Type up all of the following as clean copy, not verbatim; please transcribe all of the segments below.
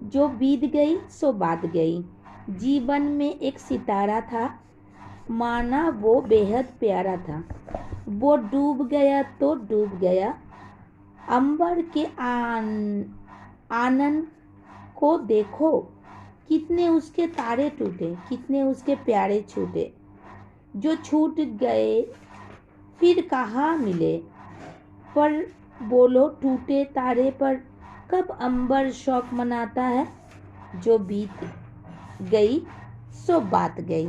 जो बीत गई सो बात गई। जीवन में एक सितारा था, माना वो बेहद प्यारा था। वो डूब गया तो डूब गया। अंबर के आनंद को देखो, कितने उसके तारे टूटे, कितने उसके प्यारे छूटे। जो छूट गए फिर कहाँ मिले। पर बोलो, टूटे तारे पर कब अंबर शौक मनाता है। जो बीत गई सो बात गई।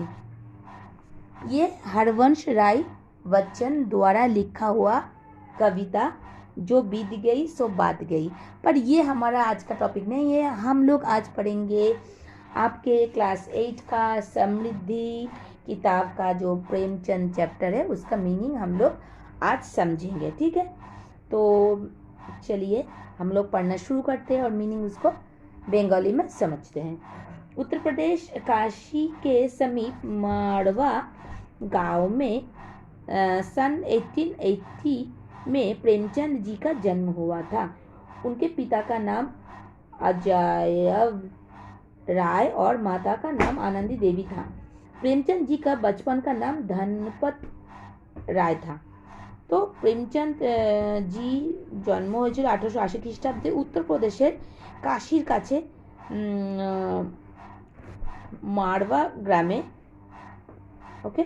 ये हरवंश राय बच्चन द्वारा लिखा हुआ कविता जो बीत गई सो बात गई। पर ये हमारा आज का टॉपिक नहीं है। हम लोग आज पढ़ेंगे आपके क्लास 8 का समृद्धि किताब का जो प्रेमचंद चैप्टर है, उसका मीनिंग हम लोग आज समझेंगे। ठीक है, तो चलिए हम लोग पढ़ना शुरू करते हैं और मीनिंग उसको बंगाली में समझते हैं। उत्तर प्रदेश काशी के समीप माड़वा गांव में सन 1880 में प्रेमचंद जी का जन्म हुआ था। उनके पिता का नाम अजय राय और माता का नाम आनंदी देवी था। प्रेमचंद जी का बचपन का नाम धनपत राय था। तो प्रेमचंद जी জন্ম হয়েছিল 1880 খ্রিস্টাব্দে উত্তর প্রদেশের কাশীর কাছে মারওয়া গ্রামে। ওকে,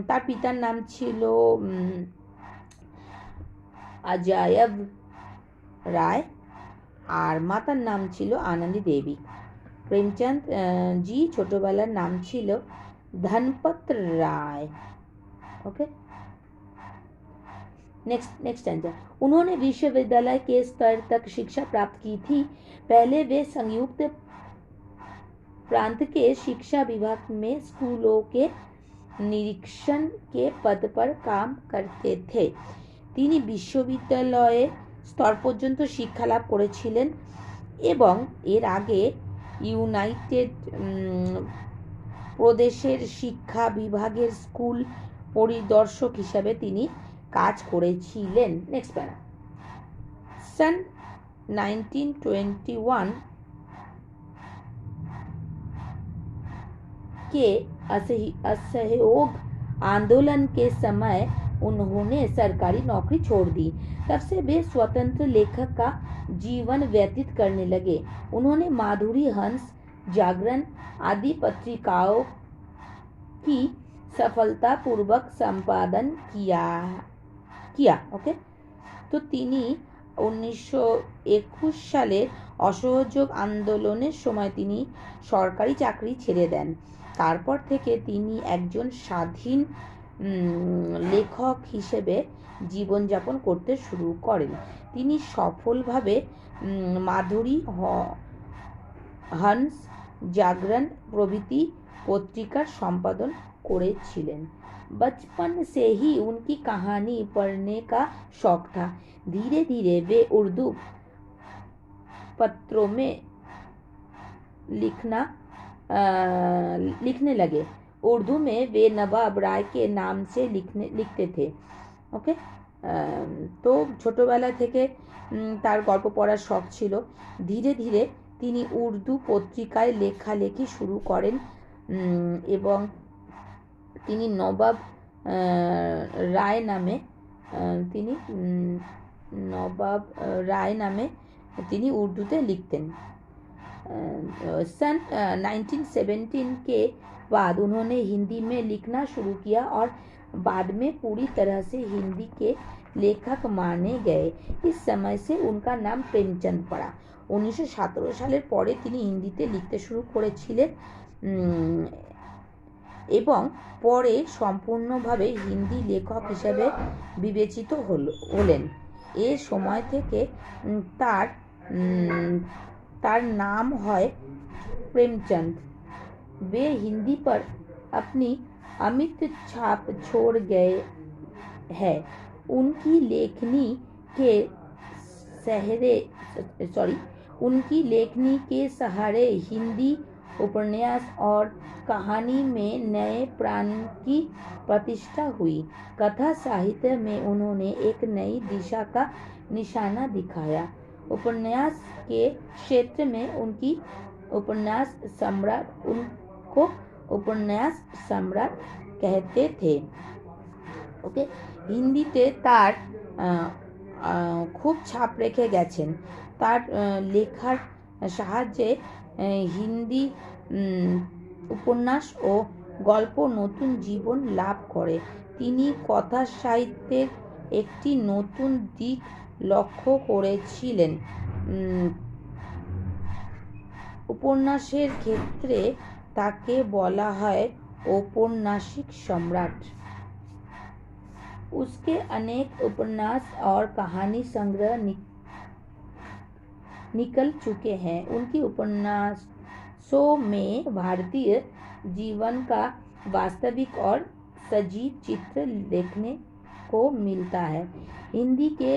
তার পিতার নাম ছিল अजायब রায় আর মাতার নাম ছিল আনন্দী দেবী। প্রেমচন্দ जी ছোটবেলার নাম ছিল Dhanpat Rai. Okay, next answer. उन्होंने विश्वविद्यालय के स्तर तक शिक्षा प्राप्त की थी। पहले वे संयुक्त प्रांत के शिक्षा विभाग में स्कूलों के निरीक्षण के पद पर काम करते थे। তিনি বিশ্ববিদ্যালয়ে স্তর পর্যন্ত শিক্ষা লাভ করেছিলেন এবং এর আগে ইউনাইটেড প্রদেশের শিক্ষা বিভাগের স্কুল পরিদর্শক হিসাবে তিনি কাজ করেছিলেন। নেক্সট প্যারা। सन 1921 के असहयोग आंदोलन के समय उन्होंने सरकारी नौकरी छोड़ दी। तब से वे स्वतंत्र लेखक का जीवन व्यतीत करने लगे। उन्होंने माधुरी, हंस, जागरण आदि पत्रिकाओं की सफलतापूर्वक संपादन किया। ओके, तो তিনি 1921 সালের অসহযোগ আন্দোলনের সময় তিনি সরকারি চাকরি ছেড়ে দেন। তারপর থেকে তিনি একজন স্বাধীন লেখক হিসেবে জীবনযাপন করতে শুরু করেন। তিনি সফলভাবে মাধুরী, हंस, जागरण प्रभृति पत्रिकार संपादन करेছিলেন। बचपन से ही उनकी कहानी पढ़ने का शौक था। धीरे धीरे वे उर्दू पत्रों में लिखने लगे। उर्दू में वे नवाब राय के नाम से लिखते थे। ओके, तो ছোটবেলা থেকে তার গল্প পড়ার শখ ছিল। ধীরে ধীরে তিনি উর্দু পত্রিকায় লেখালেখি শুরু করেন এবং তিনি নবাব রায় নামে তিনি উর্দুতে लिखते। सन 1917 के बाद उन्होंने हिंदी में लिखना शुरू किया और बाद में पूरी तरह से हिंदी के लेखक माने गए। इस समय से उनका नाम प्रेमचंद पड़ा। 1917 সালের পরে তিনি হিন্দিতে লিখতে শুরু করেছিলেন এবং পরে সম্পূর্ণভাবে হিন্দি লেখক হিসেবে বিবেচিত হলেন। এই সময় থেকে তার नाम है प्रेमचंद। वे हिंदी पर अपनी अमिट छाप छोड़ गए हैं। उनकी लेखनी के सहारे हिंदी उपन्यास और कहानी में नए प्राण की प्रतिष्ठा हुई। कथा साहित्य में उन्होंने एक नई दिशा का निशाना दिखाया। उपन्यास के क्षेत्र में उनकी उपन्यास सम्राट कहते थे। ওকে, হিন্দিতে তার খুব ছাপ রেখে গেছেন। তার লেখার সাহায্যে হিন্দি উপন্যাস ও গল্প নতুন জীবন লাভ করে। তিনি কথা সাহিত্যের একটি নতুন দিক লক্ষ্য করেছিলেন। উপন্যাসের ক্ষেত্রে তাকে बला है औपन्यासिक सम्राट। उसके अनेक उपन्यास और कहानी संग्रह निकल चुके हैं। उनकी उपन्यासों में भारतीय जीवन का वास्तविक और सजीव चित्र देखने को मिलता है। हिंदी के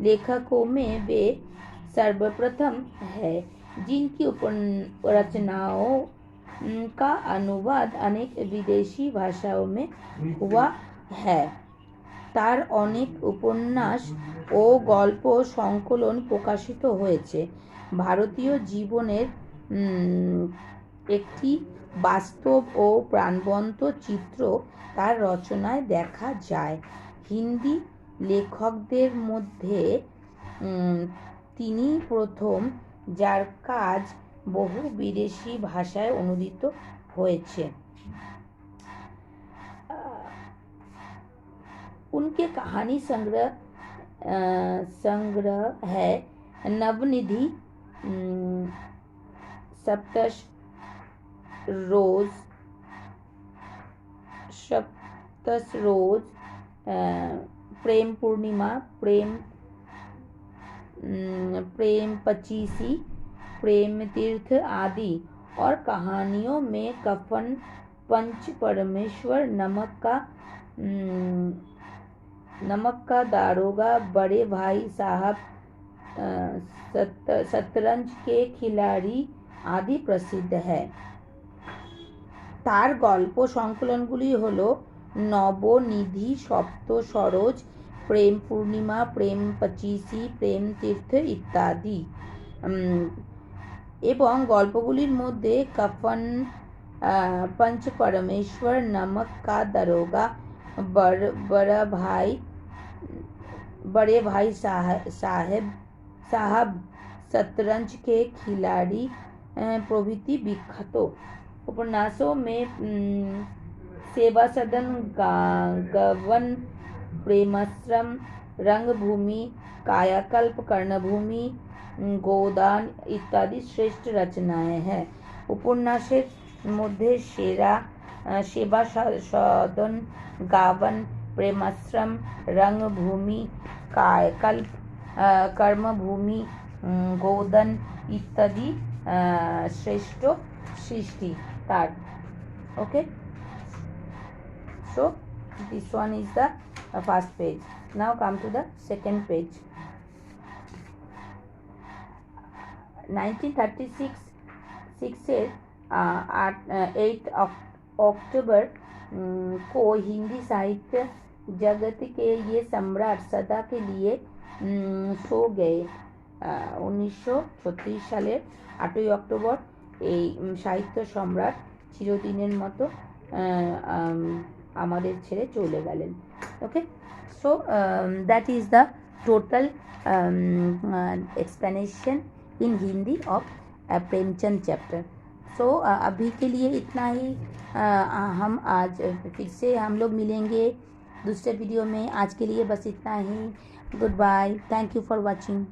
लेखकों में वे सर्वप्रथम है जिनकी रचनाओं का अनुवाद अनेक विदेशी भाषाओं में हुआ है। তার অনেক উপন্যাস ও গল্প সংকলন প্রকাশিত হয়েছে। ভারতীয় জীবনের একটি বাস্তব ও প্রাণবন্ত চিত্র তার রচনায় দেখা যায়। হিন্দি লেখকদের মধ্যে তিনি প্রথম যার কাজ বহু বিদেশি ভাষায় অনুদিত হয়েছে। उनके कहानी संग्रह है नवनिधि, सप्तश रोज, प्रेम पूर्णिमा, प्रेम पचीसी, प्रेम तीर्थ आदि। और कहानियों में कफन, पंच परमेश्वर, नमक का दारोगा, बड़े भाई साहब, शतरंज के खिलाड़ी आदि प्रसिद्ध है। तार गल्प संकलनगुली हलो नवनिधि, सप्त सरोज, प्रेम पूर्णिमा, प्रेम पचीसी, प्रेम तीर्थ इत्यादि। एवं गल्पगुलिर मध्य कफन, पंच परमेश्वर, नमक का दारोगा, बड़े भाई साहब, शतरंज के खिलाड़ी प्रभृति विख्यात। उपन्यासों में सेवा सदन, गबन, प्रेमाश्रम, रंगभूमि, कायाकल्प, कर्णभूमि, गोदान इत्यादि श्रेष्ठ रचनाएं हैं। उपन्यासेर मध्य सेवा सदन, गावन, प्रेमाश्रम, रंगभूमि, कायकल्प, कर्मभूमि, गोदन इत्यादि श्रेष्ठ सृष्टि तार। Okay, so this one is the first page. Now come to the second page. 1936 से 8 अक्टूबर को हिंदी साहित्य जगत के ये सम्राट सदा के लिए सो गए। 1936 সালের 8 অক্টোবর এই সাহিত্য সম্রাট চিরদিনের মতো আমাদের ছেড়ে চলে গেলেন। Okay, so that is the total explanation in Hindi of Premchand chapter. So अभी के लिए इतना ही। हम आज फिर से हम लोग मिलेंगे दूसरे वीडियो में। आज के लिए बस इतना ही। Goodbye, thank you for watching.